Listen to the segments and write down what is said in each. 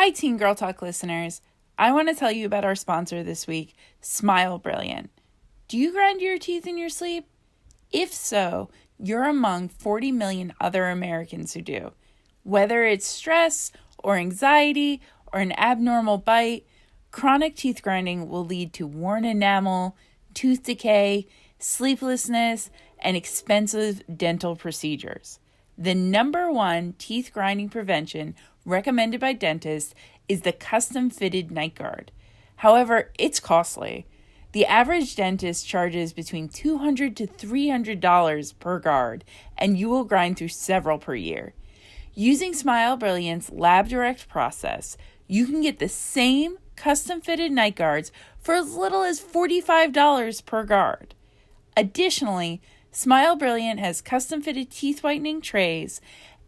Hi, Teen Girl Talk listeners. I want to tell you about our sponsor this week, Smile Brilliant. Do you grind your teeth in your sleep? If so, you're among 40 million other Americans who do. Whether it's stress or anxiety or an abnormal bite, chronic teeth grinding will lead to worn enamel, tooth decay, sleeplessness, and expensive dental procedures. The number one teeth grinding prevention recommended by dentists is the custom-fitted night guard. However, it's costly. The average dentist charges between $200 to $300 per guard, and you will grind through several per year. Using Smile Brilliant's LabDirect process, you can get the same custom-fitted night guards for as little as $45 per guard. Additionally, Smile Brilliant has custom-fitted teeth whitening trays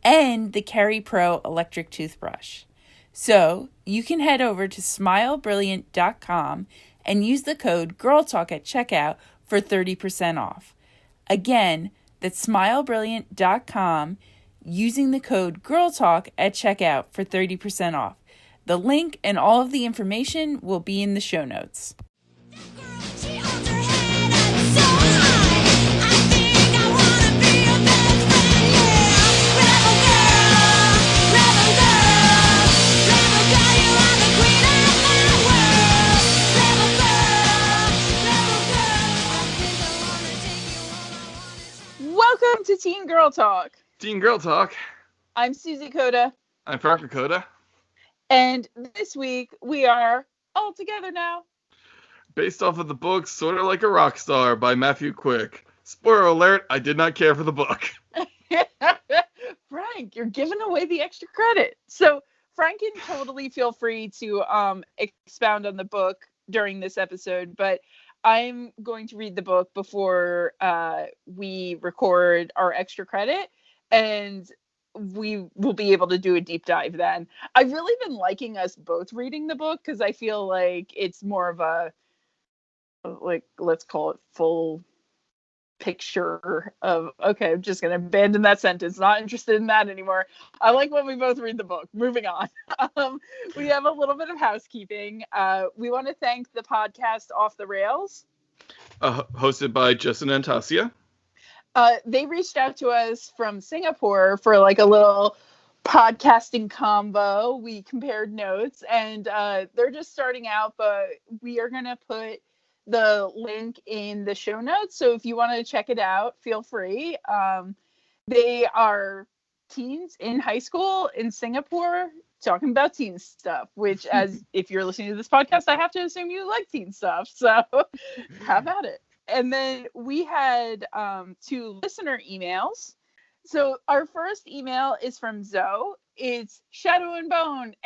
and the Carry Pro electric toothbrush. So, you can head over to smilebrilliant.com and use the code GIRLTALK at checkout for 30% off. Again, that's smilebrilliant.com using the code GIRLTALK at checkout for 30% off. The link and all of the information will be in the show notes. Welcome to Teen Girl Talk. Teen Girl Talk. I'm Susie Coda. I'm Parker Coda. And this week we are all together now. Based off of the book Sort of Like a Rock Star by Matthew Quick. Spoiler alert, I did not care for the book. Frank, you're giving away the extra credit. So Frank can totally feel free to expound on the book during this episode, but I'm going to read the book before we record our extra credit, and we will be able to do a deep dive then. I've really been liking us both reading the book because I feel like it's more of a, like, let's call it full picture of, okay, I'm just going to abandon that sentence. Not interested in that anymore. I like when we both read the book. Moving on. We have a little bit of housekeeping. We want to thank the podcast Off the Rails. Hosted by Justin and Tasia. They reached out to us from Singapore for like a little podcasting combo. We compared notes, and they're just starting out, but we are going to put the link in the show notes. So if you want to check it out, feel free. They are teens in high school in Singapore talking about teen stuff, which, as if you're listening to this podcast, I have to assume you like teen stuff. So have at it. And then we had 2 listener emails. So our first email is from Zoe. It's Shadow and Bone, !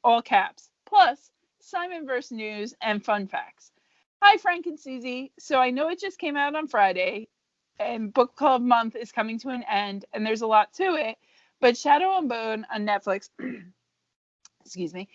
All caps, plus Simon vs. News and fun facts. Hi, Frank and Susie. So I know it just came out on Friday, and book club month is coming to an end, and there's a lot to it. But Shadow and Bone on Netflix, excuse me,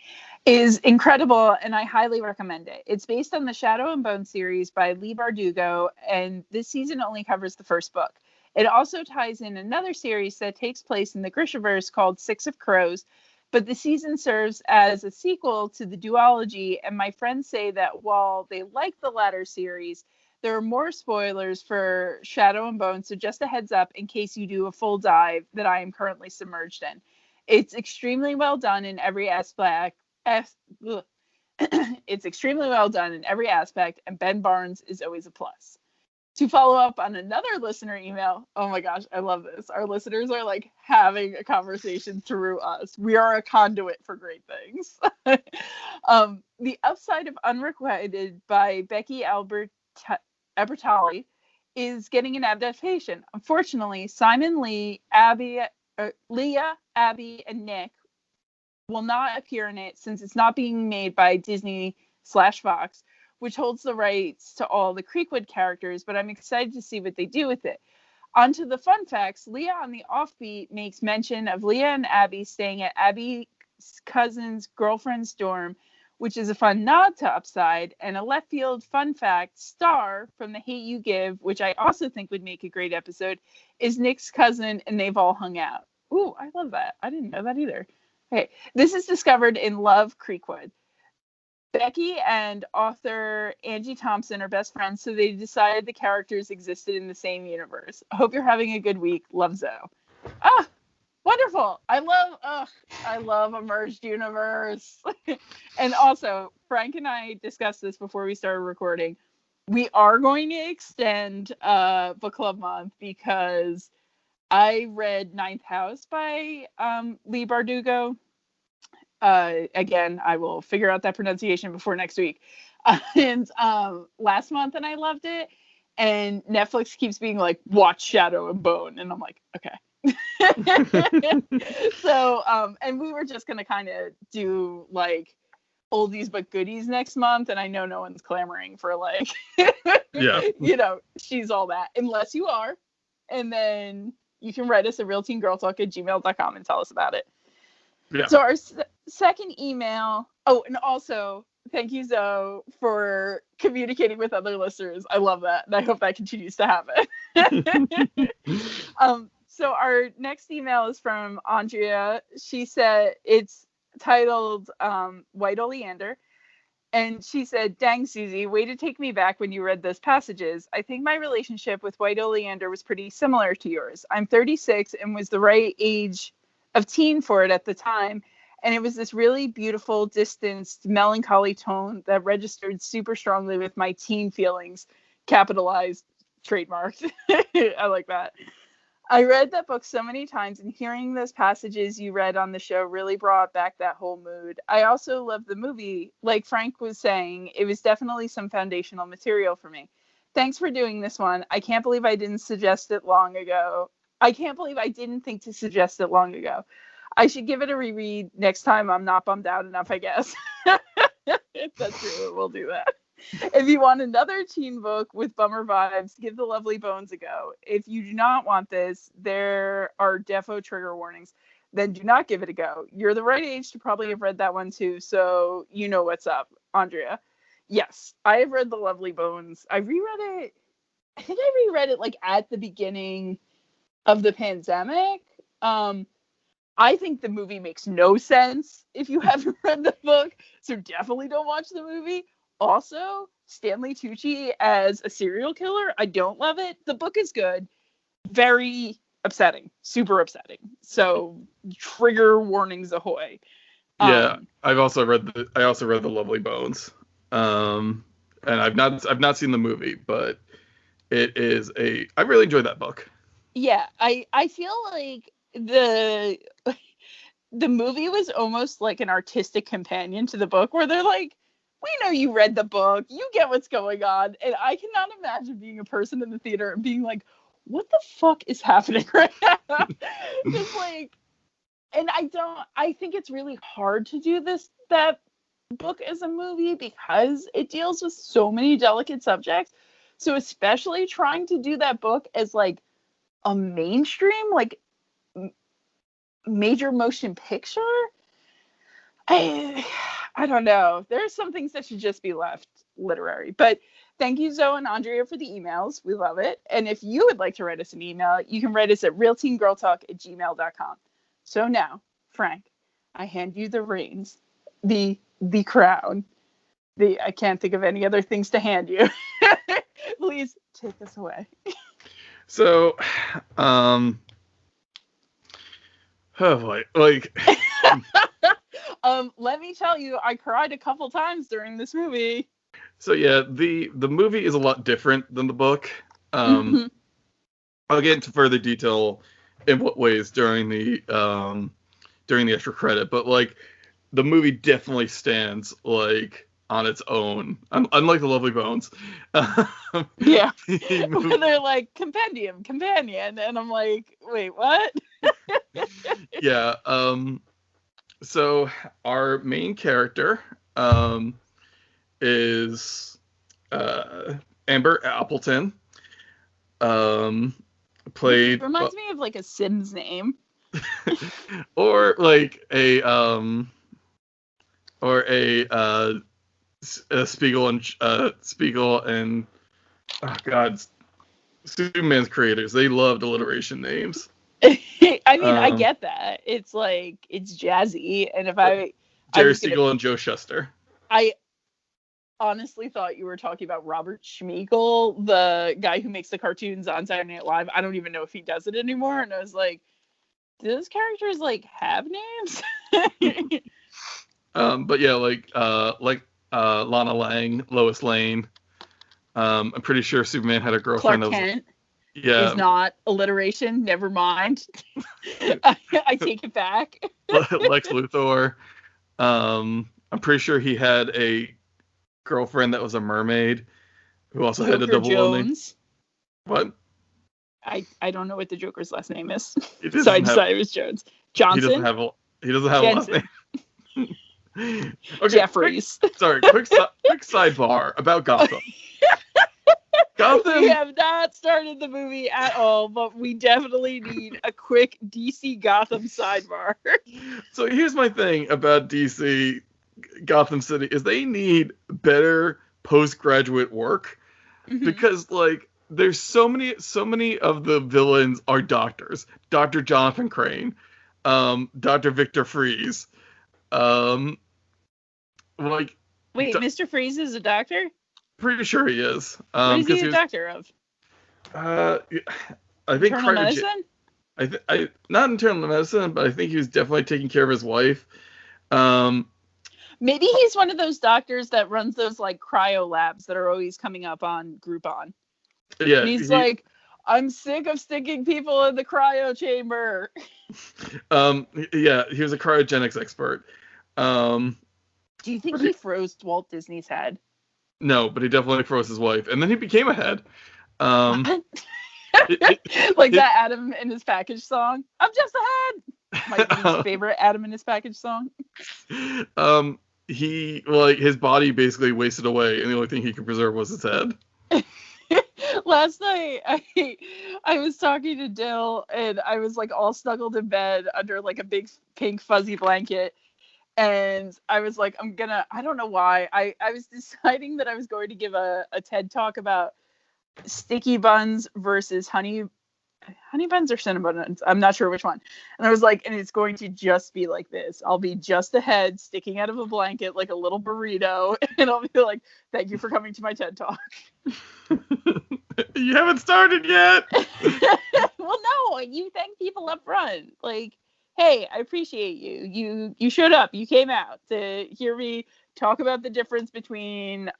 is incredible, and I highly recommend it. It's based on the Shadow and Bone series by Leigh Bardugo, and this season only covers the first book. It also ties in another series that takes place in the Grishaverse called Six of Crows, but the season serves as a sequel to the duology, and my friends say that while they like the latter series, there are more spoilers for Shadow and Bone, so just a heads up in case you do a full dive that I am currently submerged in. It's extremely well done in every aspect. It's extremely well done in every aspect, and Ben Barnes is always a plus. To follow up on another listener email, oh my gosh, I love this. Our listeners are like having a conversation through us. We are a conduit for great things. The Upside of Unrequited by Becky Albertalli is getting an adaptation. Unfortunately, Simon, Leah, Abby, and Nick will not appear in it since it's not being made by Disney/Fox, which holds the rights to all the Creekwood characters, but I'm excited to see what they do with it. On to the fun facts. Leah on the offbeat makes mention of Leah and Abby staying at Abby's cousin's girlfriend's dorm, which is a fun nod to Upside, and a left field fun fact, Star from The Hate U Give, which I also think would make a great episode, is Nick's cousin, and they've all hung out. Ooh, I love that. I didn't know that either. Okay, this is discovered in Love Creekwood. Becky and author Angie Thompson are best friends, so they decided the characters existed in the same universe. I hope you're having a good week. Love, Zoe. Ah, wonderful. I love a merged universe. And also, Frank and I discussed this before we started recording. We are going to extend book club month because I read Ninth House by Leigh Bardugo. Again, I will figure out that pronunciation before next week. And last month, and I loved it. And Netflix keeps being like, watch Shadow and Bone, and I'm like, okay. So, and we were just gonna kind of do like oldies but goodies next month, and I know no one's clamoring for like, Yeah. She's All That, unless you are, and then you can write us at realteengirltalk@gmail.com and tell us about it. Yeah. So our second email. Oh, and also thank you, Zoe, for communicating with other listeners. I love that, and I hope that continues to happen. So our next email is from Andrea. She said it's titled White Oleander. And she said, dang, Susie, way to take me back when you read those passages. I think my relationship with White Oleander was pretty similar to yours. I'm 36 and was the right age of teen for it at the time. And it was this really beautiful, distanced, melancholy tone that registered super strongly with my teen feelings. Capitalized, trademarked. I like that. I read that book so many times, and hearing those passages you read on the show really brought back that whole mood. I also love the movie. Like Frank was saying, it was definitely some foundational material for me. Thanks for doing this one. I can't believe I didn't suggest it long ago. I can't believe I didn't think to suggest it long ago. I should give it a reread next time I'm not bummed out enough, I guess. That's true. We'll do that. If you want another teen book with bummer vibes, give The Lovely Bones a go. If you do not want this, there are defo trigger warnings. Then do not give it a go. You're the right age to probably have read that one too, so you know what's up, Andrea. Yes, I have read The Lovely Bones. I reread it. I think I reread it like at the beginning of the pandemic. I think the movie makes no sense if you haven't read the book, so definitely don't watch the movie. Also, Stanley Tucci as a serial killer, I don't love it. The book is good. Very upsetting. Super upsetting. So, trigger warnings ahoy. Yeah, I also read The Lovely Bones. And I've not seen the movie, but I really enjoyed that book. Yeah, I feel like the movie was almost like an artistic companion to the book, where they're like, we know you read the book, you get what's going on, and I cannot imagine being a person in the theater and being like, what the fuck is happening right now? Just like, and I think it's really hard to do that book as a movie because it deals with so many delicate subjects. So especially trying to do that book as like a mainstream, like major motion picture, I don't know. There's some things that should just be left literary. But thank you, Zoe and Andrea, for the emails. We love it. And if you would like to write us an email, you can write us at realteengirltalk@gmail.com. So now, Frank, I hand you the reins, the crown. I can't think of any other things to hand you. Please take us away. So, oh boy, like. Let me tell you, I cried a couple times during this movie. So yeah, the movie is a lot different than the book. I'll get into further detail in what ways during the extra credit, but like the movie definitely stands like on its own, unlike The Lovely Bones. Yeah, they're like companion, and I'm like, wait, what? Yeah. So our main character is Amber Appleton. Played. Reminds me of like a Sims name. Or like a Spiegel and oh god, Superman's creators, they loved alliteration names. I mean, I get that. It's like, it's jazzy. And if Jerry Siegel and Joe Shuster. I honestly thought you were talking about Robert Schmeigel, the guy who makes the cartoons on Saturday Night Live. I don't even know if he does it anymore. And I was like, do those characters like have names? But yeah, like Lana Lang, Lois Lane. I'm pretty sure Superman had a girlfriend. Clark Kent. Yeah. Is not alliteration. Never mind. I take it back. Lex Luthor. I'm pretty sure he had a girlfriend that was a mermaid who also had a double Jones. name. What? I don't know what the Joker's last name is. So I decided it was Jones. Johnson. He doesn't have a last name. Okay, Jeffries. Quick sidebar about Gotham. Gotham. We have not started the movie at all, but we definitely need a quick DC Gotham sidebar. So here's my thing about DC Gotham City is they need better postgraduate work, because like there's so many of the villains are doctors. Dr. Jonathan Crane, Dr. Victor Freeze, Wait, Mr. Freeze is a doctor? Pretty sure he is. What is he a doctor of? I think internal medicine? I not internal medicine, but I think he was definitely taking care of his wife. Maybe he's one of those doctors that runs those like cryo labs that are always coming up on Groupon. Yeah. And he's like, I'm sick of sticking people in the cryo chamber. Yeah, he was a cryogenics expert. Do you think he froze Walt Disney's head? No, but he definitely froze his wife, and then he became a head. Like that Adam in his package song. I'm just a head. My least favorite Adam in his package song. He his body basically wasted away, and the only thing he could preserve was his head. Last night, I was talking to Dill, and I was like all snuggled in bed under like a big pink fuzzy blanket. And I was like, I don't know why. I was deciding that I was going to give a TED talk about sticky buns versus honey buns or cinnamon buns. I'm not sure which one. And I was like, and it's going to just be like this. I'll be just a head sticking out of a blanket like a little burrito. And I'll be like, thank you for coming to my TED talk. You haven't started yet. Well, no, you thank people up front. Like, hey, I appreciate you. You showed up. You came out to hear me talk about the difference between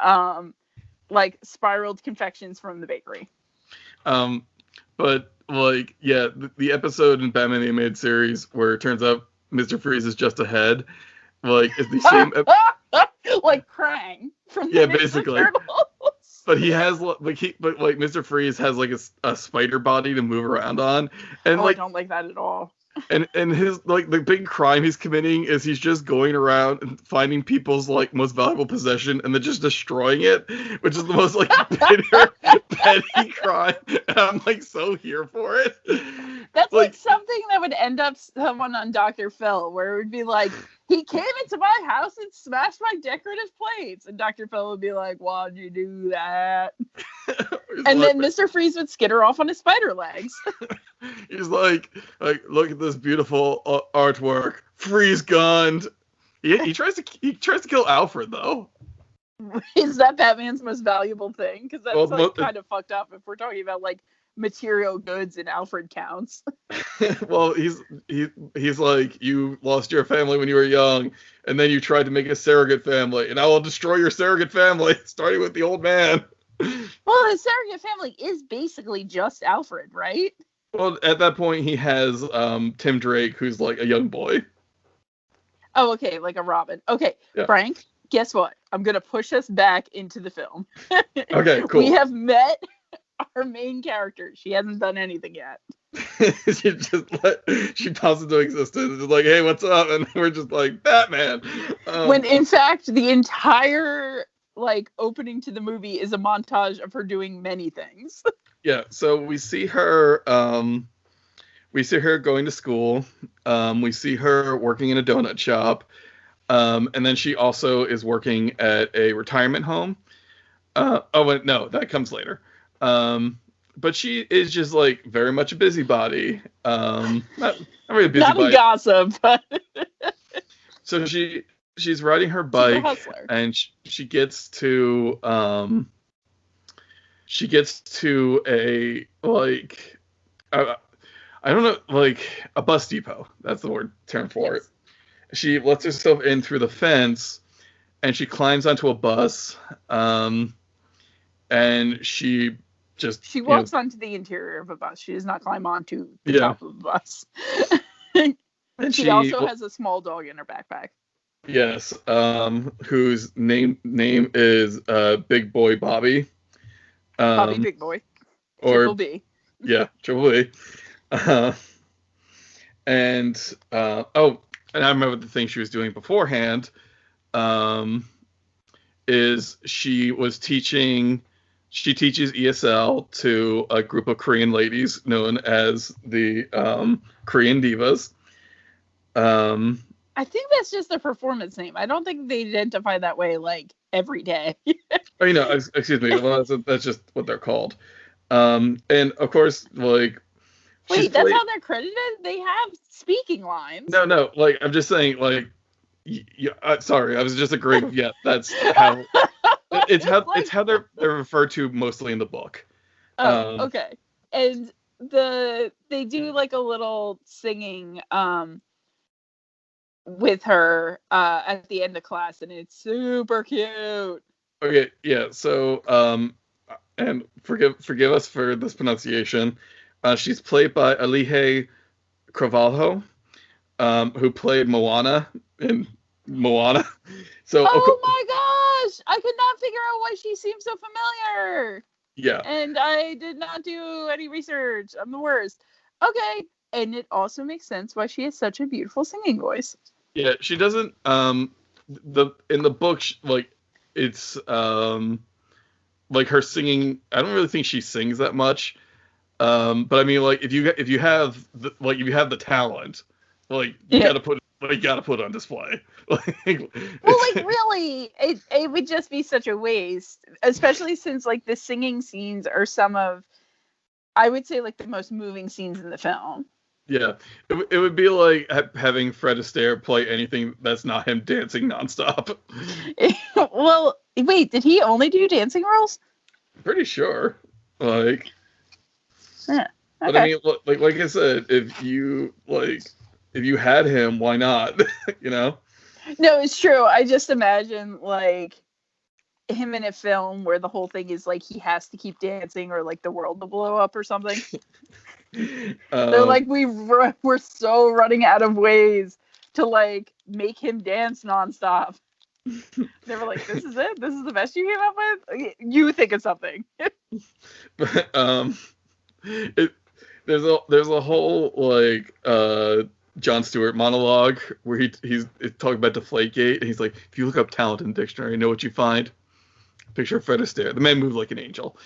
like spiraled confections from the bakery. But like, yeah, the episode in Batman the Animated Series where it turns out Mr. Freeze is just a head, like is the same. Like Krang from the basically. Turtles. But he has Mr. Freeze has like a spider body to move around on, and I don't like that at all. And his like the big crime he's committing is he's just going around and finding people's like most valuable possession and then just destroying it, which is the most like bitter, petty crime. And I'm like so here for it. That's like something that would end up someone on Dr. Phil, where it would be like, he came into my house and smashed my decorative plates, and Dr. Phil would be like, why'd you do that? And then Mr. Freeze would skitter off on his spider legs. He's like, look at this beautiful artwork. Freeze gunned. He tries to kill Alfred though. Is that Batman's most valuable thing? Because that's kind of fucked up if we're talking about like material goods and Alfred counts. Well, he's like, you lost your family when you were young, and then you tried to make a surrogate family, and I will destroy your surrogate family, starting with the old man. Well, his surrogate family is basically just Alfred, right? Well, at that point, he has Tim Drake, who's like a young boy. Oh, okay, like a Robin. Okay, yeah. Frank, guess what? I'm going to push us back into the film. Okay, cool. We have met our main character. She hasn't done anything yet. She pops into existence. It's like, hey, what's up? And we're just like, Batman. When in fact, the entire like opening to the movie is a montage of her doing many things. Yeah, so we see her going to school. We see her working in a donut shop. And then she also is working at a retirement home. Oh, no, that comes later. but she is just like very much a busybody. Not really a Not a busybody. gossip, but So she's riding her she's a bike, hustler. and she gets to a like I don't know, like a bus depot. That's the term for Yes. it. She lets herself in through the fence, and she climbs onto a bus. And she just She walks onto the interior of a bus. She does not climb onto the Yeah. top of a bus. and She also has a small dog in her backpack. yes, whose name is Big Boy Bobby. Bobby Big Boy. Or Triple B. yeah, Triple B. And I remember the thing she was doing beforehand. Is she teaches ESL to a group of Korean ladies known as the Korean Divas. I think that's just their performance name. I don't think they identify that way like every day. Excuse me. Well, that's just what they're called. And of course, like. Wait, that's how they're credited? They have speaking lines. No. Like, I'm just saying, like. Sorry, I was just agreeing. Yeah, that's how. It's how they're referred to mostly in the book. Oh, okay. And they do like a little singing with her at the end of class, and it's super cute. Okay, yeah. So and forgive us for this pronunciation. She's played by Alihe Carvalho, who played Moana in Moana. So oh my gosh, I could not figure out why she seems so familiar. Yeah. And I did not do any research. I'm the worst. Okay, and it also makes sense why she has such a beautiful singing voice. Yeah, she doesn't. In the book, like it's like her singing. I don't really think she sings that much. But I mean, like if you have the talent, like you gotta put it on display. Well, like really, it would just be such a waste, especially since like the singing scenes are some of, I would say, like the most moving scenes in the film. Yeah, it would be like having Fred Astaire play anything that's not him dancing nonstop. Well, wait, did he only do dancing roles? Pretty sure. Like, yeah. Okay. But I mean, like I said, if you had him, why not? No, it's true. I just imagine like him in a film where the whole thing is like he has to keep dancing or like the world will blow up or something. They're like, we're so running out of ways to like make him dance nonstop. They were like, this is it? This is the best you came up with? You think of something. But there's a whole like Jon Stewart monologue where he's talking about Deflategate, and he's like, if you look up talent in the dictionary, you know what you find? Picture of Fred Astaire. The man moved like an angel.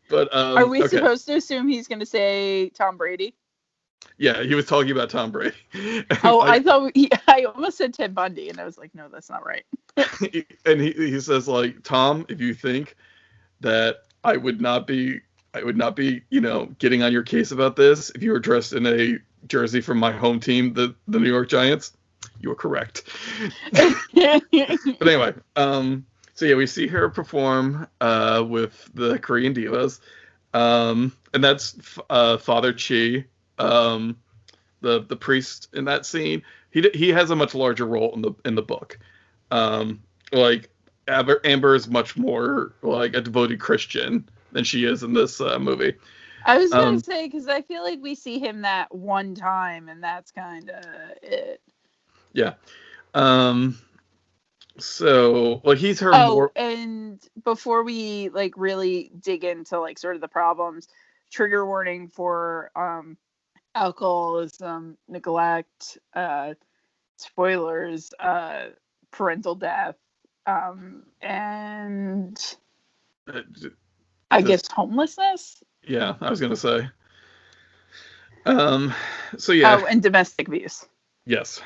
But are we supposed to assume he's going to say Tom Brady? Yeah, he was talking about Tom Brady. Oh, I thought I almost said Ted Bundy, and I was like, no, that's not right. And he says like, Tom, if you think that I would not be, getting on your case about this if you were dressed in a jersey from my home team, the New York Giants, you were correct. But anyway, so yeah, we see her perform with the Korean Divas, and that's Father Chi, the priest in that scene. He has a much larger role in the book. Like Amber is much more like a devoted Christian than she is in this movie. I was gonna say, because I feel like we see him that one time, and that's kind of it. Yeah. So, like, he's her more. And before we like really dig into like sort of the problems, trigger warning for alcoholism, neglect, spoilers, parental death, and I guess homelessness. Yeah, I was gonna say. So yeah. Oh, and domestic abuse. Yes.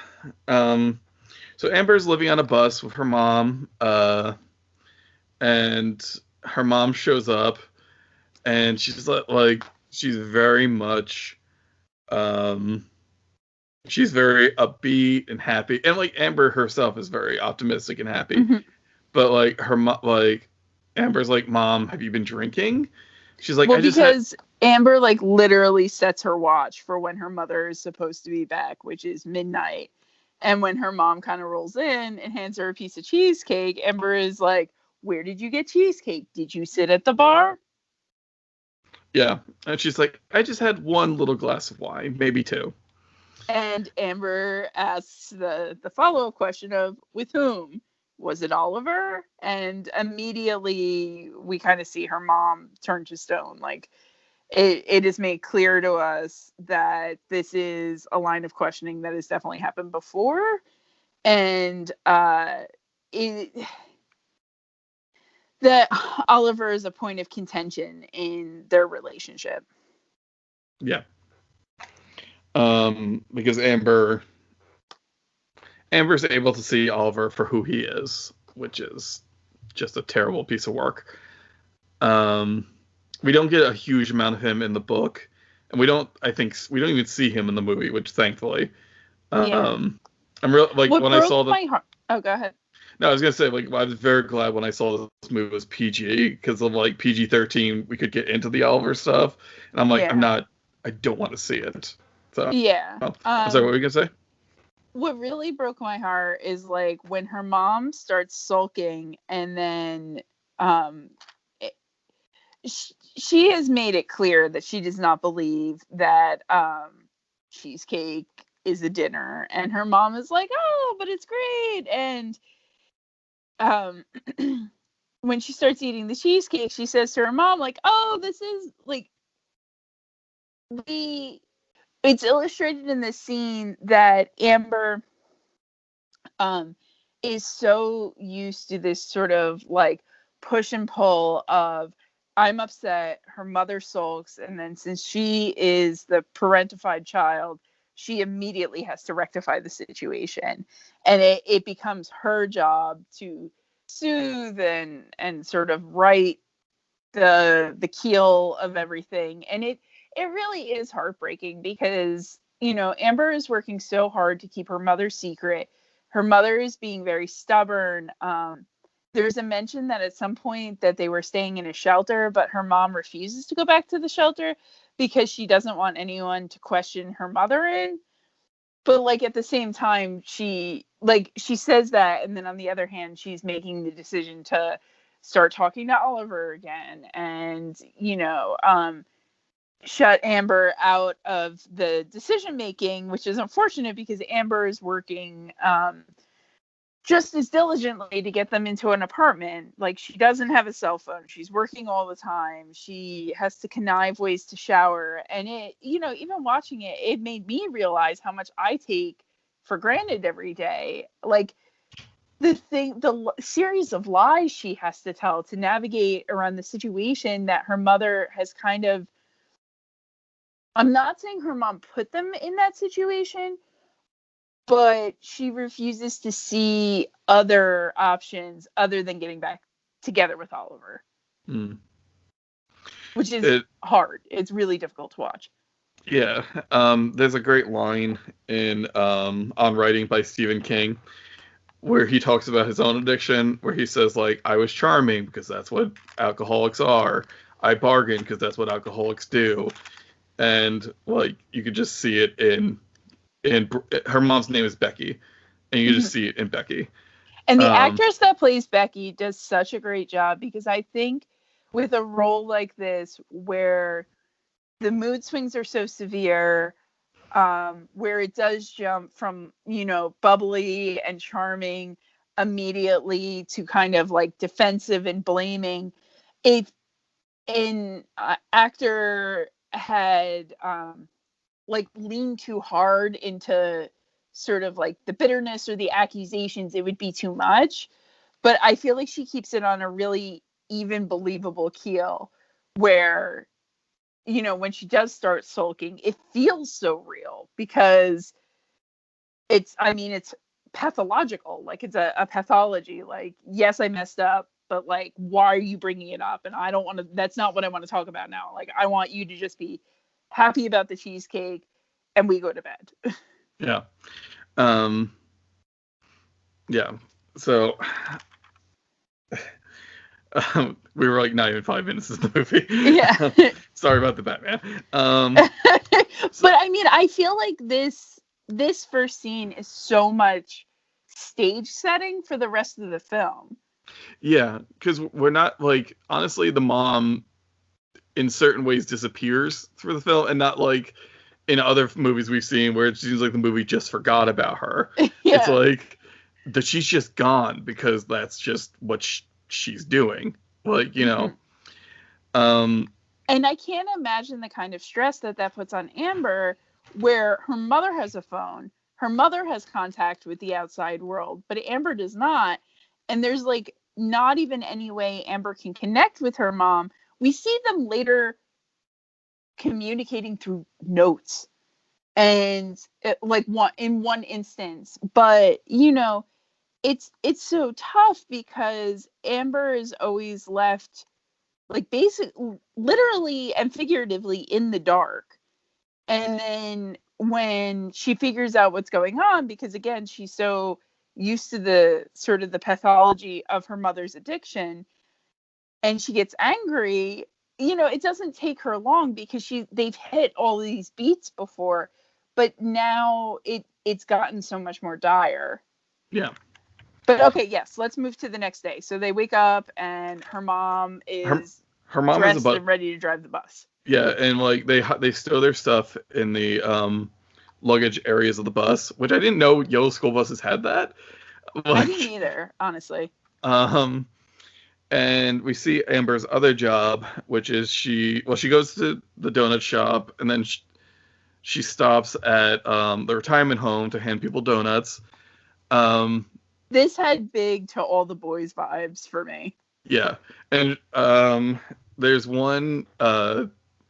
So Amber's living on a bus with her mom, and her mom shows up, and she's like she's very much she's very upbeat and happy, and like Amber herself is very optimistic and happy. Mm-hmm. But like like Amber's like, Mom, have you been drinking? She's like, Well, I just because Amber like literally sets her watch for when her mother is supposed to be back, which is midnight. And when her mom kind of rolls in and hands her a piece of cheesecake, Amber is like, "Where did you get cheesecake? Did you sit at the bar?" Yeah, and she's like, I just had one little glass of wine, maybe two. And Amber asks the follow-up question of, with whom? Was it Oliver? And immediately we kind of see her mom turn to stone. Like, it is made clear to us that this is a line of questioning that has definitely happened before. And that Oliver is a point of contention in their relationship. Yeah. Because Amber's able to see Oliver for who he is, which is just a terrible piece of work. We don't get a huge amount of him in the book, and we don't even see him in the movie, which thankfully. Yeah. I'm real like What when I broke saw the. my heart. Oh, go ahead. No, I was gonna say like I was very glad when I saw this movie was PG because of like PG-13 we could get into the Oliver stuff, and I'm like Yeah. I don't want to see it. So Yeah. I'm sorry, what were you gonna say? What really broke my heart is like when her mom starts sulking, and then it, she has made it clear that she does not believe that cheesecake is a dinner, and her mom is like, "Oh, but it's great." And um when she starts eating the cheesecake, she says to her mom like, "Oh, this is like the it's illustrated in this scene that Amber um is so used to this sort of like push and pull of, I'm upset, her mother sulks, and then since she is the parentified child, she immediately has to rectify the situation, and it becomes her job to soothe and sort of right the keel of everything. And it really is heartbreaking because, you know, Amber is working so hard to keep her mother's secret. Her mother is being very stubborn. There's a mention that at some point that they were staying in a shelter, but her mom refuses to go back to the shelter because she doesn't want anyone to question her mother in. But like at the same time, she says that, and then on the other hand, she's making the decision to start talking to Oliver again, and shut Amber out of the decision making, which is unfortunate because Amber is working just as diligently to get them into an apartment. Like, she doesn't have a cell phone. She's working all the time. She has to connive ways to shower. And even watching it, it made me realize how much I take for granted every day. Like, the series of lies she has to tell to navigate around the situation that her mother has kind of, I'm not saying her mom put them in that situation, but she refuses to see other options other than getting back together with Oliver, which is hard. It's really difficult to watch. Yeah, there's a great line in On Writing by Stephen King where he talks about his own addiction, where he says like, I was charming because that's what alcoholics are. I bargained because that's what alcoholics do. And like you could just see it in her mom's name is Becky, and you just see it in Becky. And the actress that plays Becky does such a great job, because I think with a role like this where the mood swings are so severe, where it does jump from, bubbly and charming immediately to kind of like defensive and blaming, if an actor had like leaned too hard into sort of like the bitterness or the accusations, it would be too much. But I feel like she keeps it on a really even, believable keel where, when she does start sulking, it feels so real because it's pathological. Like, it's a pathology. Like, yes, I messed up, but like, why are you bringing it up? And I don't want to, that's not what I want to talk about now. Like, I want you to just be happy about the cheesecake and we go to bed. Yeah. Yeah. So we were like not even 5 minutes into the movie. Yeah. Sorry about the Batman. But I mean, I feel like this first scene is so much stage setting for the rest of the film. Yeah, because we're not like, honestly, the mom in certain ways disappears through the film, and not like in other movies we've seen where it seems like the movie just forgot about her. Yeah. It's like that she's just gone because that's just what she's doing. Like, you know. And I can't imagine the kind of stress that puts on Amber, where her mother has a phone, her mother has contact with the outside world, but Amber does not. And there's like not even any way Amber can connect with her mom. We see them later communicating through notes, and in one instance, but you know, it's so tough because Amber is always left like basically literally and figuratively in the dark. And then when she figures out what's going on, because again, she's so used to the sort of the pathology of her mother's addiction, and she gets angry, you know, it doesn't take her long because they've hit all these beats before, but now it's gotten so much more dire. Yeah. But okay, yes, let's move to the next day. So they wake up and her mom is her mom dressed is and ready to drive the bus. Yeah, and like they stow their stuff in the luggage areas of the bus, which I didn't know yellow school buses had that. Like, I didn't either, honestly. And we see Amber's other job, which is she goes to the donut shop, and then she stops at the retirement home to hand people donuts. This had big To All the Boys vibes for me. Yeah, and there's one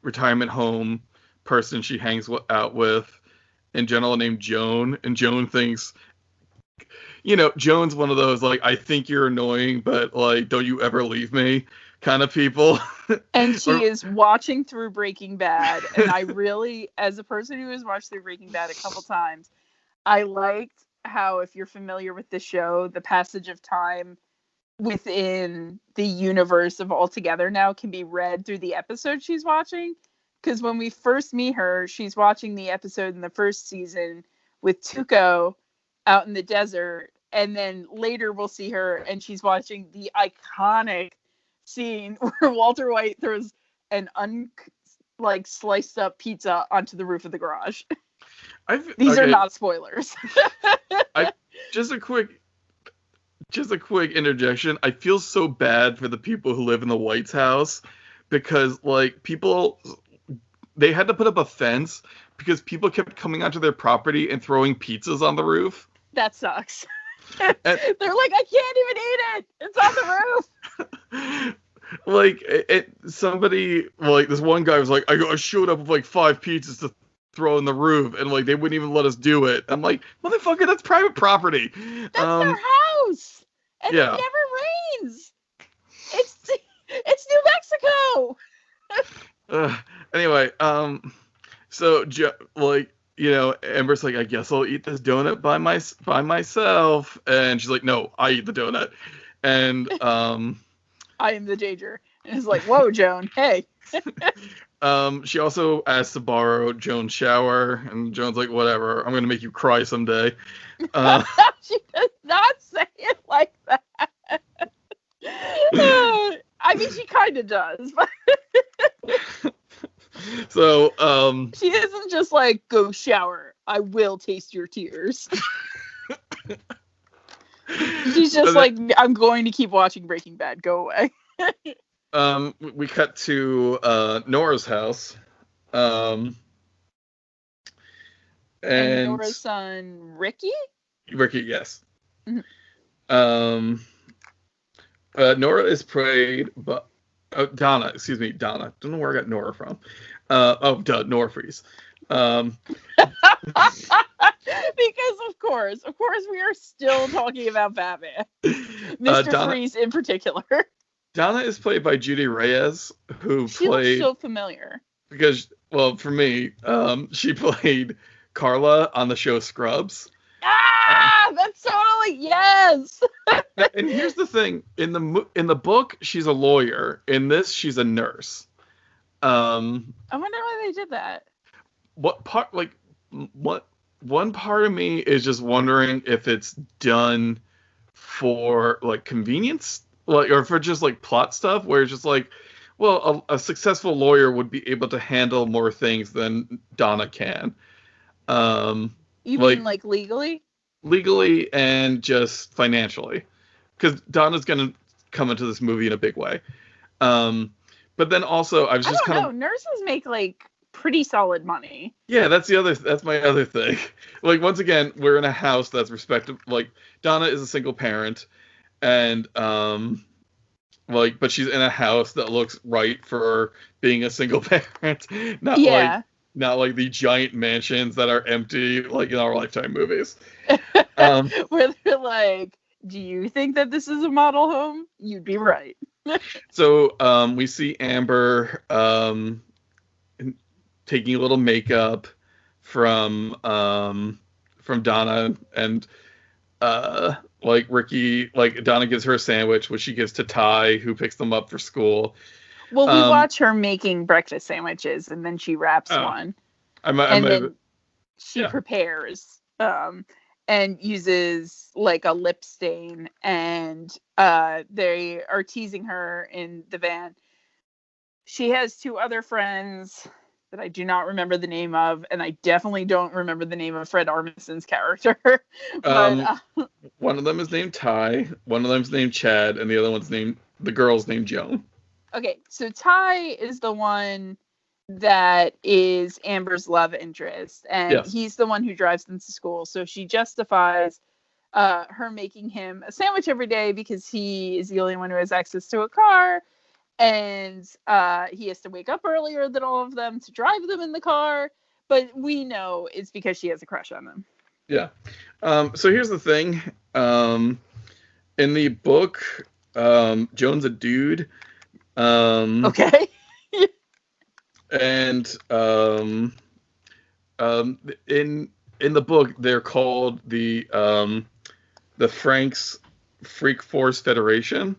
retirement home person she hangs out with in general named Joan, and Joan thinks, you know, Joan's one of those like, I think you're annoying, but like, don't you ever leave me kind of people. And she is watching through Breaking Bad, and I really, as a person who has watched through Breaking Bad a couple times, I liked how, if you're familiar with the show, the passage of time within the universe of Altogether now can be read through the episode she's watching. Because when we first meet her, she's watching the episode in the first season with Tuco out in the desert, and then later we'll see her and she's watching the iconic scene where Walter White throws an sliced up pizza onto the roof of the garage. These are not spoilers. Just a quick interjection. I feel so bad for the people who live in the White's house, because like they had to put up a fence because people kept coming onto their property and throwing pizzas on the roof. That sucks. They're like, I can't even eat it. It's on the roof. Like somebody, like this one guy was like, I showed up with like 5 pizzas to throw in the roof, and like they wouldn't even let us do it. I'm like, motherfucker, that's private property. That's their house, and it never rains. It's New Mexico. Anyway, so like, you know, Amber's like, I guess I'll eat this donut by myself, and she's like, no, I eat the donut, and I am the danger. And it's like, whoa, Joan, hey. She also asks to borrow Joan's shower, and Joan's like, whatever, I'm gonna make you cry someday. She does not say it like that. I mean, she kind of does. But so, she isn't just like, go shower, I will taste your tears. She's just like, I'm going to keep watching Breaking Bad, go away. We cut to Nora's house. And Nora's son, Ricky, yes. Mm-hmm. Nora is played by Donna. Don't know where I got Nora from. Nora Freeze. Because of course, we are still talking about Batman. Mr. Freeze in particular. Donna is played by Judy Reyes, who she looks so familiar. Because, well, for me, she played Carla on the show Scrubs. That's totally yes. And here's the thing: in the book, she's a lawyer. In this, she's a nurse. I wonder why they did that. One part of me is just wondering if it's done for like convenience, like, or for just like plot stuff, where it's just like, well, a successful lawyer would be able to handle more things than Donna can. You mean like legally? Legally and just financially, because Donna's gonna come into this movie in a big way. But then also, I was just kind of nurses make like pretty solid money. Yeah, that's my other thing. Like, once again, we're in a house that's respected. Like, Donna is a single parent, and but she's in a house that looks right for being a single parent. Not like the giant mansions that are empty, like in our Lifetime movies. Where they're like, do you think that this is a model home? You'd be right. So we see Amber taking a little makeup from Donna, and like Ricky, like Donna gives her a sandwich, which she gives to Ty, who picks them up for school. Well, we watch her making breakfast sandwiches, and then she wraps one. Then she prepares and uses like a lip stain, and they are teasing her in the van. She has two other friends that I do not remember the name of, and I definitely don't remember the name of Fred Armisen's character. But, one of them is named Ty, one of them is named Chad, and the other the girl's named Joan. Okay, so Ty is the one that is Amber's love interest, and he's the one who drives them to school. So she justifies her making him a sandwich every day because he is the only one who has access to a car, and he has to wake up earlier than all of them to drive them in the car. But we know it's because she has a crush on them. Yeah. So here's the thing. In the book, Joan's a dude. Okay. And in the book, they're called the Franks Freak Force Federation.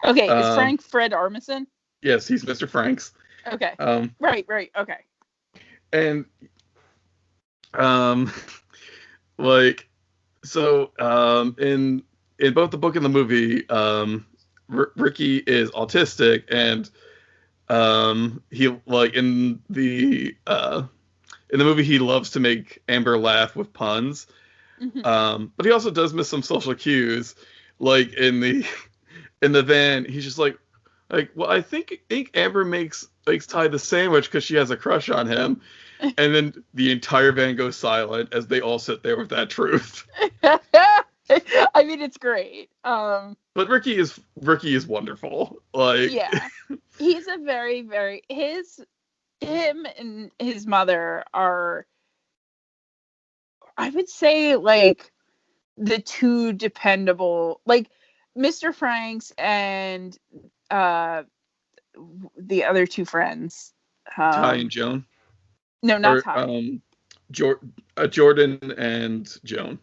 Okay, is Frank Fred Armisen? Yes, he's Mr. Franks. Okay. Right. Okay. And in both the book and the movie, Ricky is autistic, and he, like, in the movie, he loves to make Amber laugh with puns. Mm-hmm. But he also does miss some social cues. Like in the van, he's just like, well, I think Amber makes Ty the sandwich because she has a crush on him. And then the entire van goes silent as they all sit there with that truth. I mean, it's great. But Ricky is wonderful. Like, yeah, he's a very, very him and his mother are, I would say, like, the two dependable, like Mr. Franks and the other two friends, Ty and Joan. No, not Ty. Jordan and Joan.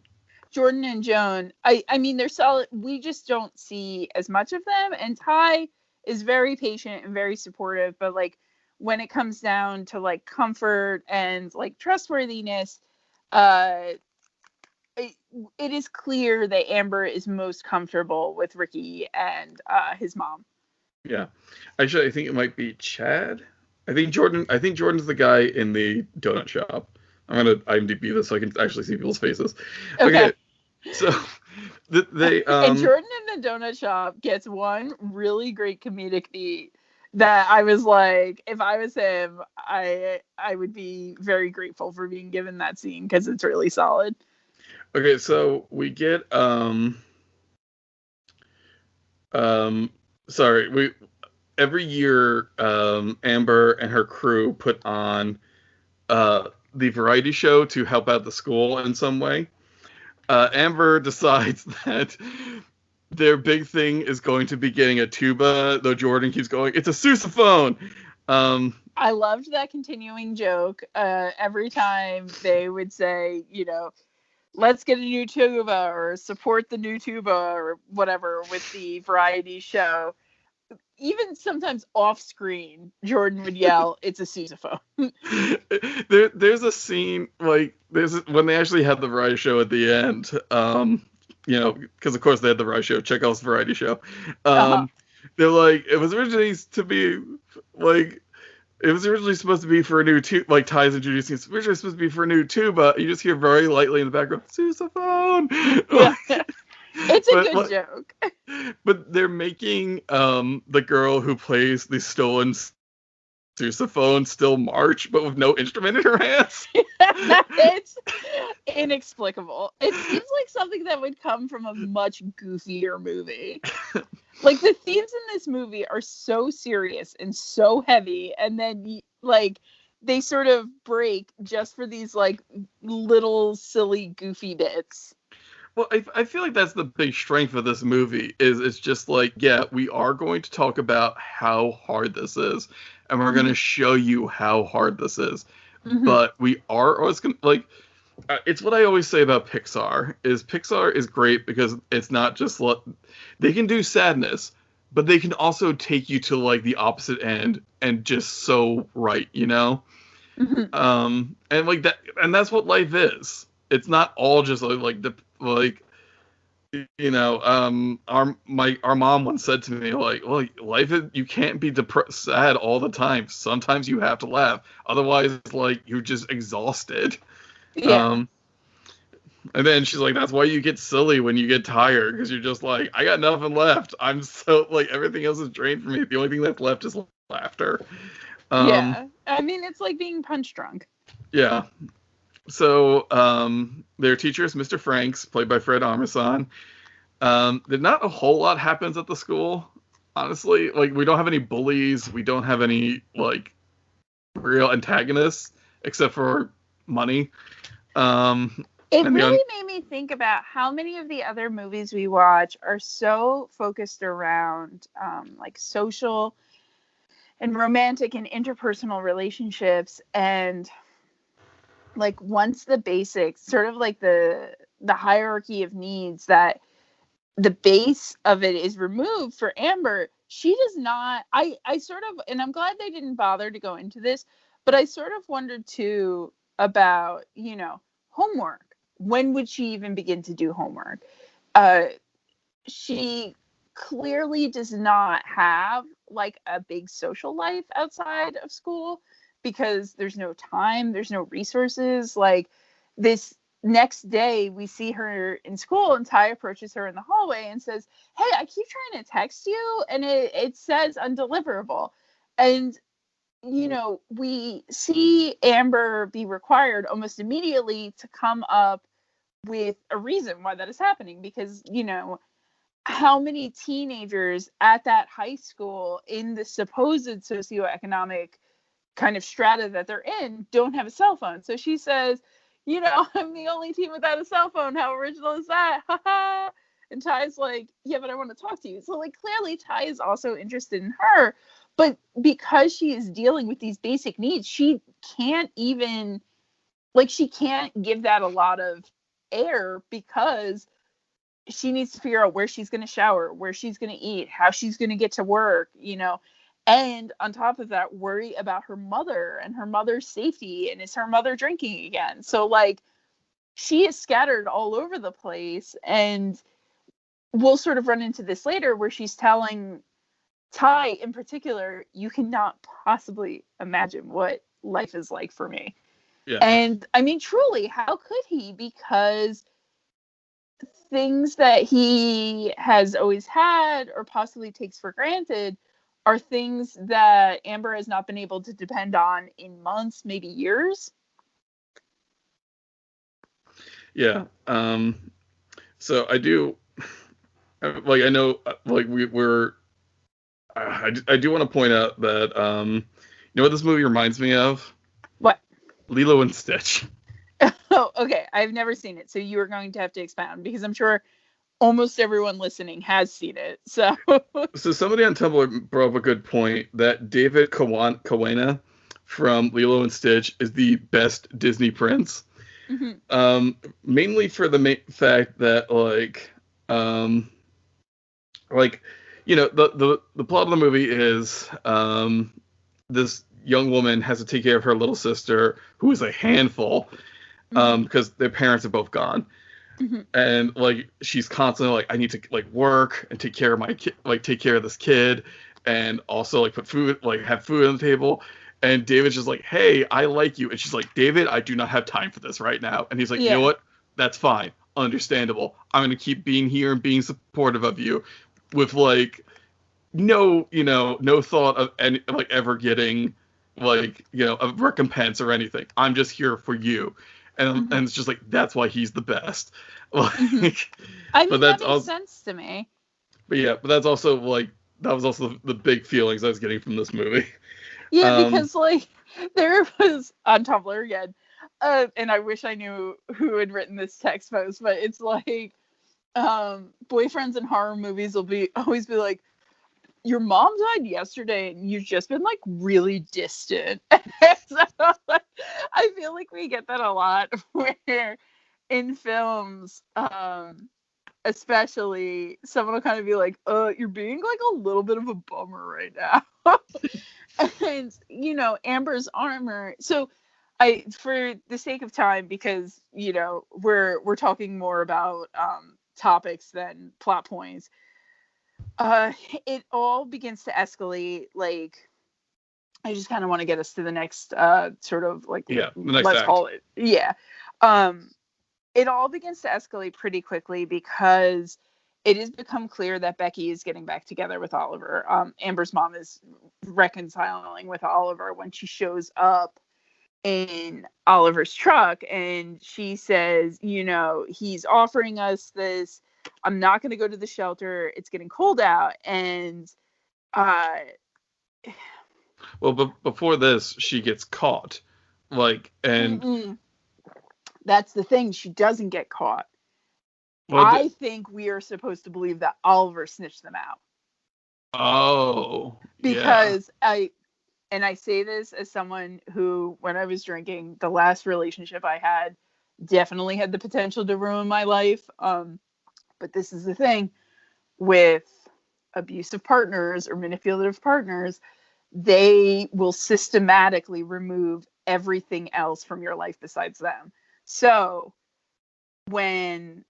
Jordan and Joan. I mean, they're solid. We just don't see as much of them. And Ty is very patient and very supportive. But like when it comes down to like comfort and like trustworthiness, it is clear that Amber is most comfortable with Ricky and his mom. Yeah, actually, I think it might be Chad. I think Jordan's the guy in the donut shop. I'm gonna IMDb this so I can actually see people's faces. Okay. So they and Jordan in the donut shop gets one really great comedic beat that I was like, if I was him, I would be very grateful for being given that scene because it's really solid. Okay, so we get every year Amber and her crew put on the variety show to help out the school in some way. Amber decides that their big thing is going to be getting a tuba, though Jordan keeps going, it's a sousaphone. I loved that continuing joke. Every time they would say, let's get a new tuba or support the new tuba or whatever with the variety show. Even sometimes off screen, Jordan would yell, it's a sousaphone. There's a scene, when they actually had the variety show at the end, because of course they had the variety show, Chekhov's variety show. They're like, it was originally supposed to be for a new tuba, like Ty's introducing, it's originally supposed to be for a new tuba. You just hear very lightly in the background, sousaphone. Yeah. It's a good joke. But they're making the girl who plays the stolen sousaphone still march, but with no instrument in her hands. It's inexplicable. It seems like something that would come from a much goofier movie. Like, the themes in this movie are so serious and so heavy, and then they sort of break just for these little silly goofy bits. Well, I feel like that's the big strength of this movie is it's just we are going to talk about how hard this is, and we're going to show you how hard this is. But we are always going to, it's what I always say about Pixar is great because it's not just, they can do sadness, but they can also take you to, the opposite end and just so right, And that, and that's what life is. It's not all just our mom once said to me, life is, you can't be sad all the time. Sometimes you have to laugh, otherwise you're just exhausted. Yeah. And then she's like, that's why you get silly when you get tired, because you're just I got nothing left. I'm so everything else is drained from me. The only thing that's left is laughter. Yeah, I mean, it's like being punch drunk. Yeah. So, their teacher is Mr. Franks, played by Fred Armisen. Not a whole lot happens at the school, honestly. We don't have any bullies. We don't have any, real antagonists, except for money. It really made me think about how many of the other movies we watch are so focused around, social and romantic and interpersonal relationships, and once the basics, sort of the hierarchy of needs, that the base of it is removed for Amber, she does not. I sort of, and I'm glad they didn't bother to go into this, but I sort of wondered too about, homework. When would she even begin to do homework? She clearly does not have a big social life outside of school, because there's no time, there's no resources. This next day, we see her in school, and Ty approaches her in the hallway and says, hey, I keep trying to text you, and it says undeliverable. And, we see Amber be required almost immediately to come up with a reason why that is happening, because, how many teenagers at that high school in the supposed socioeconomic kind of strata that they're in don't have a cell phone? So she says, I'm the only teen without a cell phone. How original is that? Ha. And Ty's like, yeah, but I want to talk to you. So clearly Ty is also interested in her, but because she is dealing with these basic needs, she can't even, she can't give that a lot of air, because she needs to figure out where she's going to shower, where she's going to eat, how she's going to get to work, and on top of that, worry about her mother and her mother's safety, and is her mother drinking again? So she is scattered all over the place, and we'll sort of run into this later, where she's telling Ty in particular, you cannot possibly imagine what life is like for me. Yeah. And I mean, truly, how could he? Because things that he has always had or possibly takes for granted are things that Amber has not been able to depend on in months, maybe years. Yeah. So I do, I know, I do want to point out that, what this movie reminds me of? What? Lilo and Stitch. Oh, okay. I've never seen it, so you are going to have to expound because I'm sure almost everyone listening has seen it. So So somebody on Tumblr brought up a good point that David Kawana from Lilo and Stitch is the best Disney prince. Mainly for the fact that the plot of the movie is this young woman has to take care of her little sister who is a handful because their parents are both gone. And she's constantly I need to work and take care of my kid, take care of this kid, and also put food, have food on the table. And David's just hey, I like you. And she's like, David, I do not have time for this right now. And he's like, You know what? That's fine. Understandable. I'm going to keep being here and being supportive of you with no thought of any, ever getting a recompense or anything. I'm just here for you. And it's just that's why he's the best. I mean, that makes sense to me. But that's also that was also the big feelings I was getting from this movie. Yeah, because there was on Tumblr again, and I wish I knew who had written this text post, but it's boyfriends in horror movies will always be like, your mom died yesterday and you've just been really distant. So I feel like we get that a lot where in films, especially, someone will kind of be like, you're being a little bit of a bummer right now. And Amber's armor, so for the sake of time, because we're talking more about topics than plot points, it all begins to escalate. I just kind of want to get us to the next sort of the next let's act. call it. It all begins to escalate pretty quickly because it has become clear that Becky is getting back together with Oliver. Amber's mom is reconciling with Oliver when she shows up in Oliver's truck, and she says, he's offering us this. I'm not going to go to the shelter. It's getting cold out. And well, but before this, she gets caught. And that's the thing. She doesn't get caught. Well, I think we are supposed to believe that Oliver snitched them out. Oh, because I say this as someone who, when I was drinking, the last relationship I had definitely had the potential to ruin my life. But this is the thing with abusive partners or manipulative partners, they will systematically remove everything else from your life besides them. So when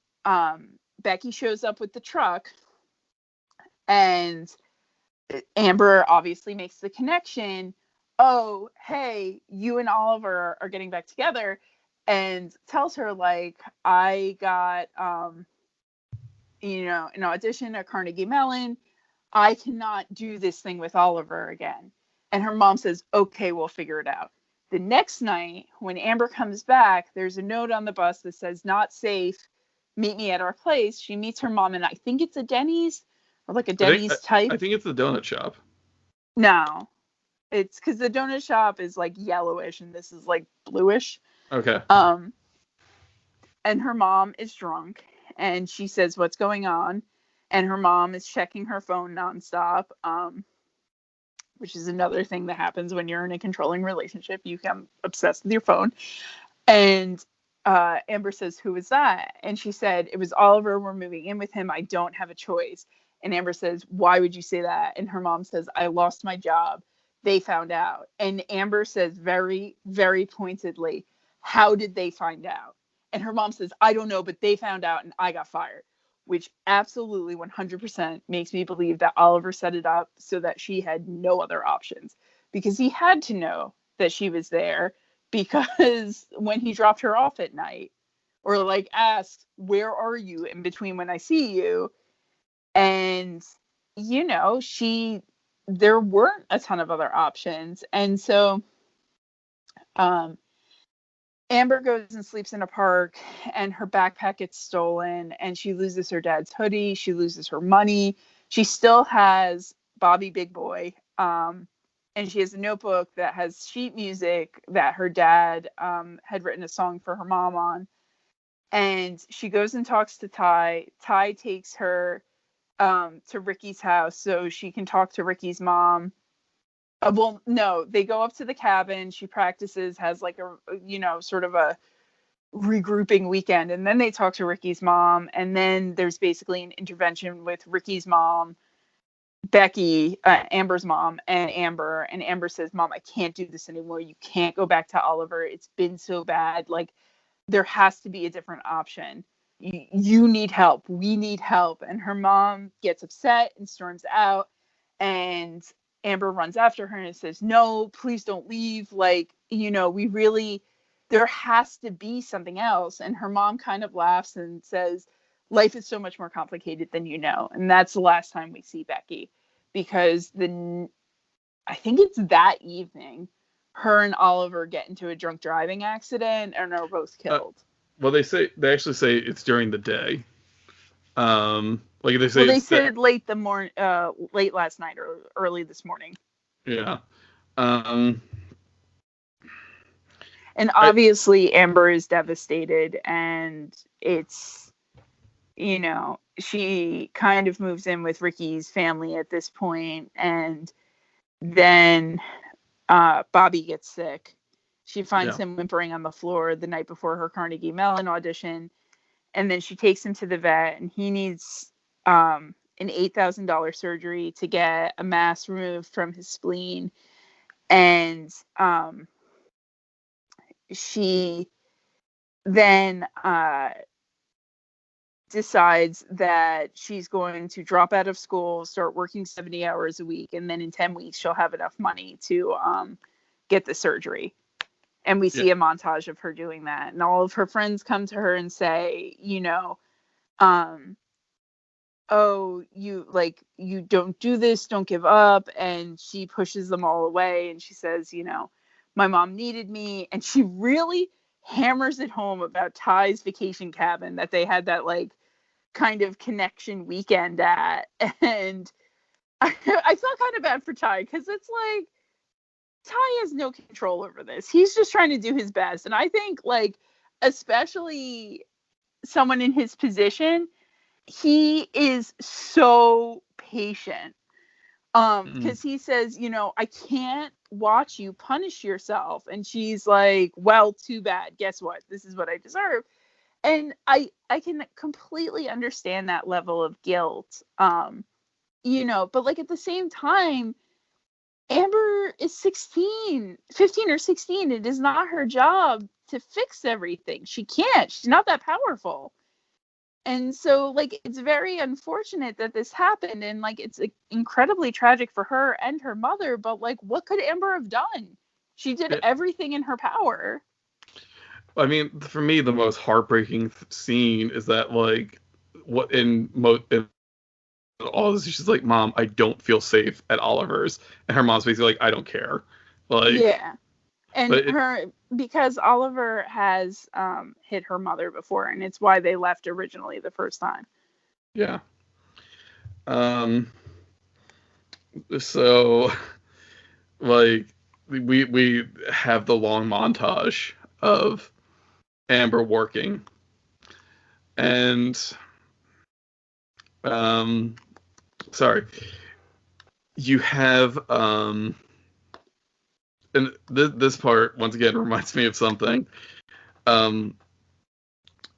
Becky shows up with the truck and Amber obviously makes the connection, oh, hey, you and Oliver are getting back together, and tells her I got an audition at Carnegie Mellon. I cannot do this thing with Oliver again. And her mom says, okay, we'll figure it out. The next night, when Amber comes back, there's a note on the bus that says, not safe, meet me at our place. She meets her mom, and I think it's a Denny's, or a Denny's type. I think it's the donut shop. No, it's because the donut shop is yellowish, and this is bluish. Okay. And her mom is drunk, and she says, what's going on? And her mom is checking her phone nonstop, which is another thing that happens when you're in a controlling relationship. You become obsessed with your phone. And Amber says, who was that? And she said, it was Oliver. We're moving in with him. I don't have a choice. And Amber says, why would you say that? And her mom says, I lost my job. They found out. And Amber says very, very pointedly, how did they find out? And her mom says, I don't know, but they found out and I got fired. Which absolutely 100% makes me believe that Oliver set it up so that she had no other options, because he had to know that she was there, because when he dropped her off at night, or asked, where are you in between when I see you? And, there weren't a ton of other options. And so, Amber goes and sleeps in a park, and her backpack gets stolen, and she loses her dad's hoodie. She loses her money. She still has Bobby Big Boy. and she has a notebook that has sheet music that her dad had written a song for her mom on. And she goes and talks to Ty. Ty takes her to Ricky's house so she can talk to Ricky's mom. Well, no, they go up to the cabin. She practices, has like a, sort of a regrouping weekend. And then they talk to Ricky's mom. And then there's basically an intervention with Ricky's mom, Becky, Amber's mom, and Amber. And Amber says, Mom, I can't do this anymore. You can't go back to Oliver. It's been so bad. Like, there has to be a different option. You need help. We need help. And her mom gets upset and storms out. And Amber runs after her and says, no, please don't leave. Like, we really, there has to be something else. And her mom kind of laughs and says, life is so much more complicated than you know. And that's the last time we see Becky, because I think it's that evening, her and Oliver get into a drunk driving accident and are both killed. Well, they actually say it's during the day. Like they say. Well, they said late last night or early this morning. Yeah. And obviously Amber is devastated, and it's, she kind of moves in with Ricky's family at this point, and then Bobby gets sick. She finds him whimpering on the floor the night before her Carnegie Mellon audition, and then she takes him to the vet, and he needs an $8,000 surgery to get a mass removed from his spleen. And she then decides that she's going to drop out of school, start working 70 hours a week, and then in 10 weeks she'll have enough money to get the surgery. And we see a montage of her doing that. And all of her friends come to her and say, oh, you don't do this, don't give up. And she pushes them all away. And she says, my mom needed me. And she really hammers it home about Ty's vacation cabin that they had that like kind of connection weekend at. And I felt kind of bad for Ty, because it's like, Ty has no control over this. He's just trying to do his best. And I think, like, especially someone in his position, he is so patient. Because he says, I can't watch you punish yourself. And she's like, well, too bad. Guess what? This is what I deserve. And I can completely understand that level of guilt. But like at the same time, Amber is 15 or 16. It is not her job to fix everything. She can't. She's not that powerful. And so, like, it's very unfortunate that this happened. And, like, it's incredibly tragic for her and her mother. But, like, what could Amber have done? She did everything in her power. I mean, for me, the most heartbreaking scene is that, like, what in all this, she's like, Mom, I don't feel safe at Oliver's, and her mom's basically like, I don't care. Like, yeah, and because Oliver has hit her mother before, and it's why they left originally the first time. Yeah. So, like, we have the long montage of Amber working, and you have and this part once again reminds me of something. In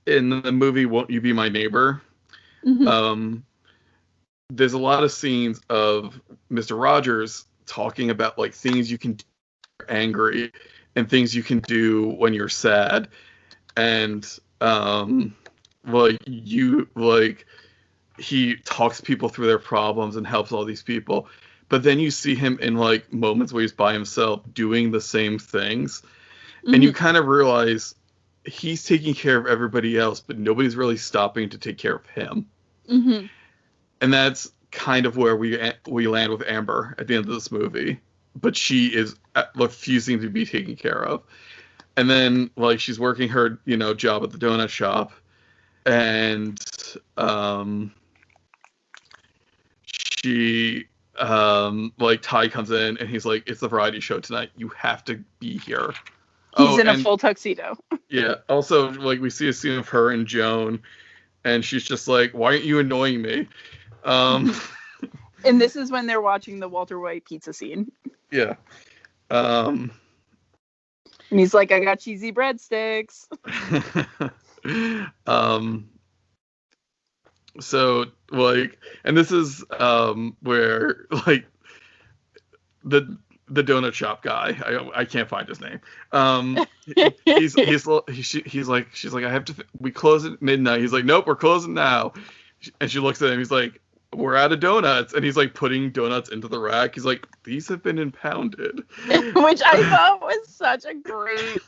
the movie Won't You Be My Neighbor, there's a lot of scenes of Mr. Rogers talking about like things you can do when you're angry and things you can do when you're sad, and he talks people through their problems and helps all these people. But then you see him in like moments where he's by himself doing the same things. And you kind of realize he's taking care of everybody else, but nobody's really stopping to take care of him. And that's kind of where we land with Amber at the end of this movie. But she is refusing to be taken care of. And then like she's working her, job at the donut shop. And she like Ty comes in and he's like, it's the variety show tonight. You have to be here. He's in a full tuxedo. Yeah. Also, like, we see a scene of her and Joan, and she's just like, why aren't you annoying me? And this is when they're watching the Walter White pizza scene. Yeah. And he's like, I got cheesy breadsticks. So, like, and this is where, like, the donut shop guy, I can't find his name. He's like, she's like, I have to. We close at midnight. He's like, nope, we're closing now. And she looks at him. He's like, we're out of donuts. And he's like putting donuts into the rack. He's like, these have been impounded. Which I thought was such a great,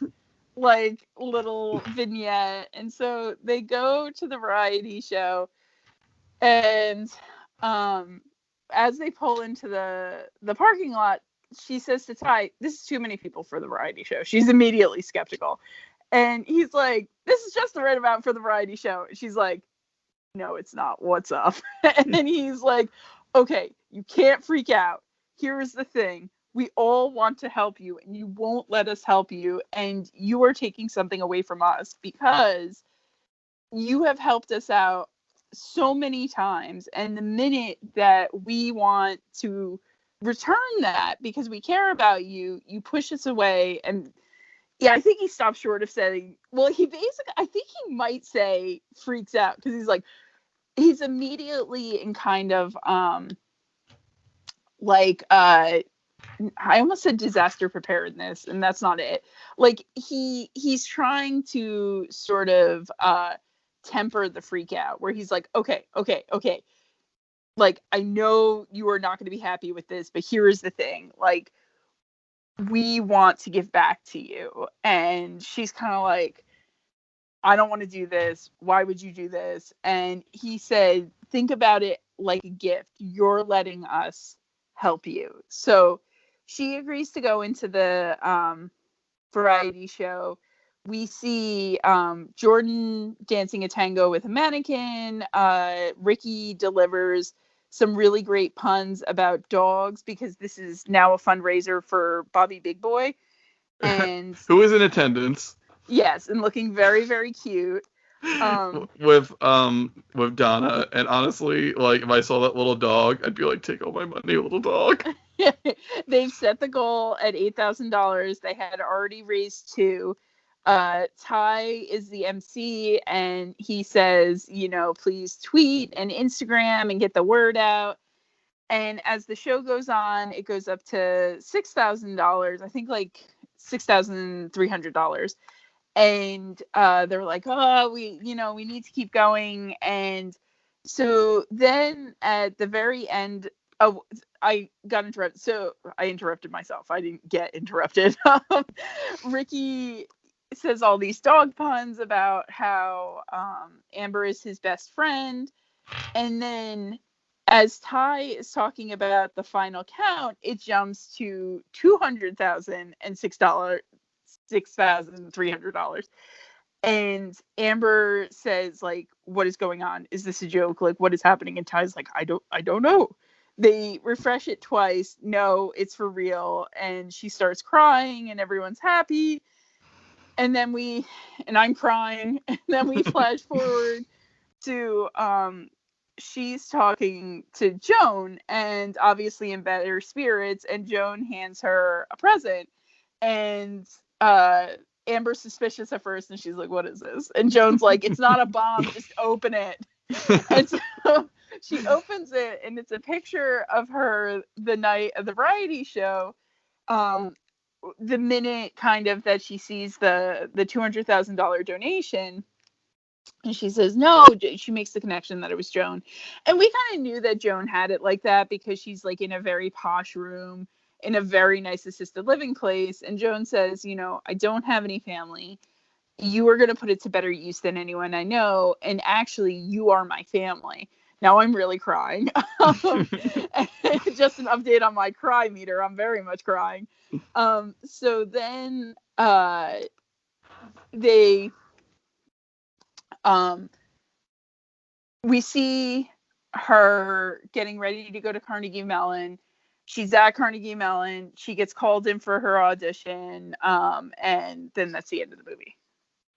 like, little vignette. And so they go to the variety show, and as they pull into the parking lot, she says to Ty, this is too many people for the variety show. She's immediately skeptical. And he's like, this is just the right amount for the variety show. And she's like, no, it's not. What's up? And then he's like, okay, you can't freak out. Here's the thing. We all want to help you, and you won't let us help you. And you are taking something away from us because you have helped us out so many times. And the minute that we want to return that because we care about you, you push us away. And yeah, I think he stopped short of saying, well, he basically, I think he might say freaks out, because he's like, he's immediately in kind of like I almost said disaster preparedness, and that's not it. Like, he's trying to sort of temper the freak out, where he's like, okay, like, I know you are not going to be happy with this, but here is the thing, like, we want to give back to you. And she's kind of like, I don't want to do this. Why would you do this? And he said, think about it like a gift. You're letting us help you. So she agrees to go into the variety show. We see Jordan dancing a tango with a mannequin. Ricky delivers some really great puns about dogs, because this is now a fundraiser for Bobby Big Boy. And who is in attendance. Yes, and looking very, very cute. With Donna. And honestly, like, if I saw that little dog, I'd be like, take all my money, little dog. They've set the goal at $8,000. They had already raised $2,000. Ty is the MC, and he says, please tweet and Instagram and get the word out. And as the show goes on, it goes up to $6,000. I think like $6,300. And they're like, oh, we need to keep going. And so then at the very end, I got interrupted. So I interrupted myself. I didn't get interrupted. Ricky says all these dog puns about how Amber is his best friend. And then as Ty is talking about the final count, it jumps to $200,000 and $6,300. And Amber says, like, what is going on? Is this a joke? Like, what is happening? And Ty's like, I don't know. They refresh it twice. No, it's for real. And she starts crying, and everyone's happy. And then I'm crying. And then we flash forward to she's talking to Joan, and obviously in better spirits, and Joan hands her a present. And Amber's suspicious at first, and she's like, what is this? And Joan's like, it's not a bomb, just open it. And so she opens it, and it's a picture of her the night of the variety show. The minute kind of that she sees the $200,000 donation, and she says, no, she makes the connection that it was Joan. And we kind of knew that Joan had it like that, because she's like in a very posh room in a very nice assisted living place. And Joan says, I don't have any family. You are going to put it to better use than anyone I know. And actually, you are my family. Now I'm really crying. Just an update on my cry meter. I'm very much crying. So then we see her getting ready to go to Carnegie Mellon. She's at Carnegie Mellon. She gets called in for her audition, and then that's the end of the movie.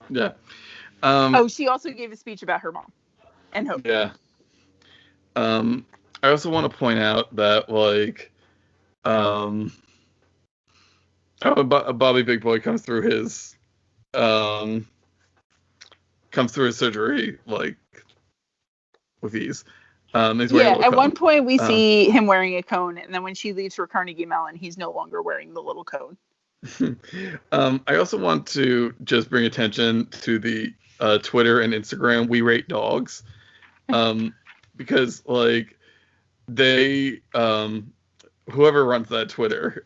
Yeah. She also gave a speech about her mom and Hope. Yeah. I also want to point out that, like, Bobby Big Boy comes through his surgery, like, with ease. At one point we see him wearing a cone, and then when she leaves for Carnegie Mellon, he's no longer wearing the little cone. I also want to just bring attention to the Twitter and Instagram We Rate Dogs, because, like, they whoever runs that Twitter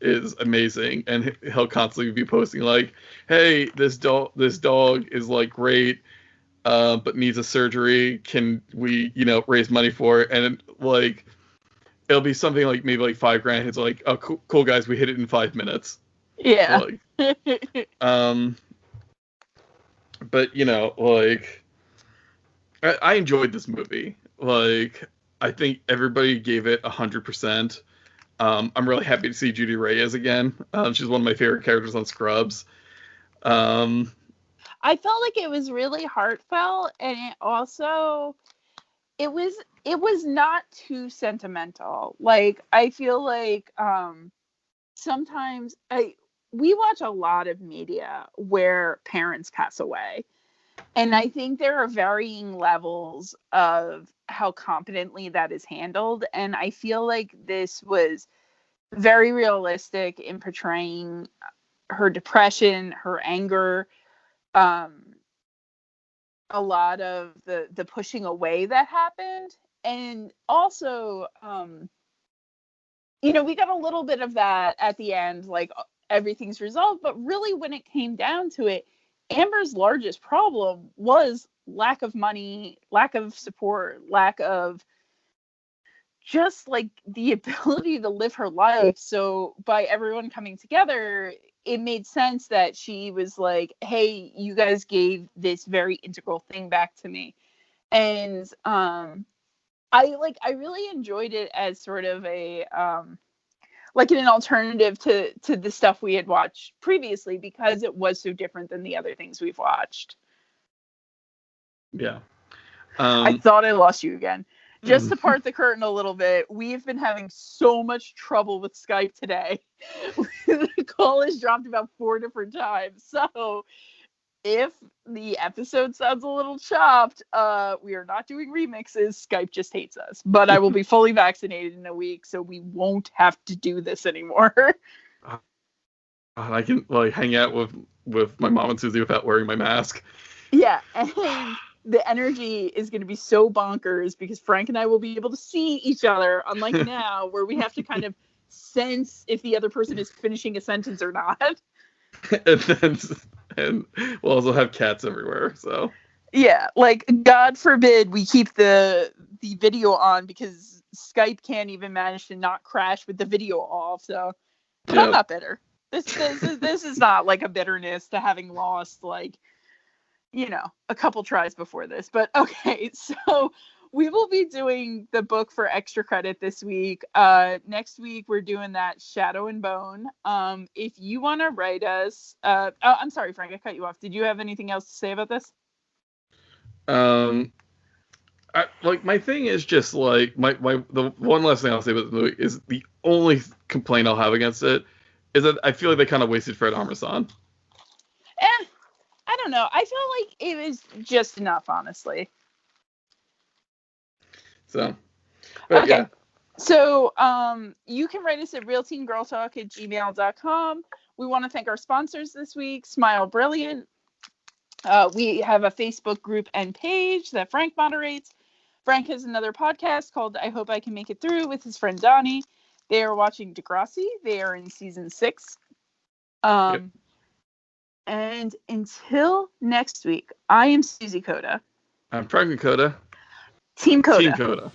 is amazing, and he'll constantly be posting, like, hey, this dog is, like, great, but needs a surgery. Can we, raise money for it? And, like, it'll be something like maybe like $5,000. It's like, oh, cool guys, we hit it in 5 minutes. Yeah. Like, but like, I enjoyed this movie. Like, I think everybody gave it 100%. I'm really happy to see Judy Reyes again. She's one of my favorite characters on Scrubs. I felt like it was really heartfelt, and it was not too sentimental. Like, I feel like sometimes we watch a lot of media where parents pass away, and I think there are varying levels of how competently that is handled, and I feel like this was very realistic in portraying her depression, her anger, a lot of the pushing away that happened. And also, we got a little bit of that at the end, like, everything's resolved, but really when it came down to it, Amber's largest problem was lack of money, lack of support, lack of just, like, the ability to live her life. So by everyone coming together, it made sense that she was like, hey, you guys gave this very integral thing back to me. And I really enjoyed it as sort of a like an alternative to the stuff we had watched previously, because it was so different than the other things we've watched. Yeah. I thought I lost you again. Just to part the curtain a little bit, we've been having so much trouble with Skype today. The call has dropped about 4 different times. So if the episode sounds a little chopped, we are not doing remixes. Skype just hates us. But I will be fully vaccinated in a week, so we won't have to do this anymore. I can, like, hang out with my mom and Susie without wearing my mask. Yeah, and the energy is going to be so bonkers because Frank and I will be able to see each other, unlike now where we have to kind of sense if the other person is finishing a sentence or not. And we'll also have cats everywhere, so. Yeah, like, God forbid we keep the video on because Skype can't even manage to not crash with the video off, so. But yeah. I'm not bitter. This is not like a bitterness to having lost, like, a couple tries before this. But okay, so we will be doing the book for extra credit this week. Next week we're doing that Shadow and Bone. If you want to write us, I'm sorry, Frank, I cut you off. Did you have anything else to say about this? My thing is just, like, the one last thing I'll say about the movie is the only complaint I'll have against it is that I feel like they kind of wasted Fred Armisen. I don't know. I feel like it was just enough, honestly. So, okay. Yeah. So, you can write us at realteengirltalk@gmail.com. We want to thank our sponsors this week, Smile Brilliant. We have a Facebook group and page that Frank moderates. Frank has another podcast called I Hope I Can Make It Through with his friend Donnie. They are watching Degrassi. They are in season 6. Yep. And until next week, I am Susie Coda. I'm Frank Coda. Team Coda. Team Coda.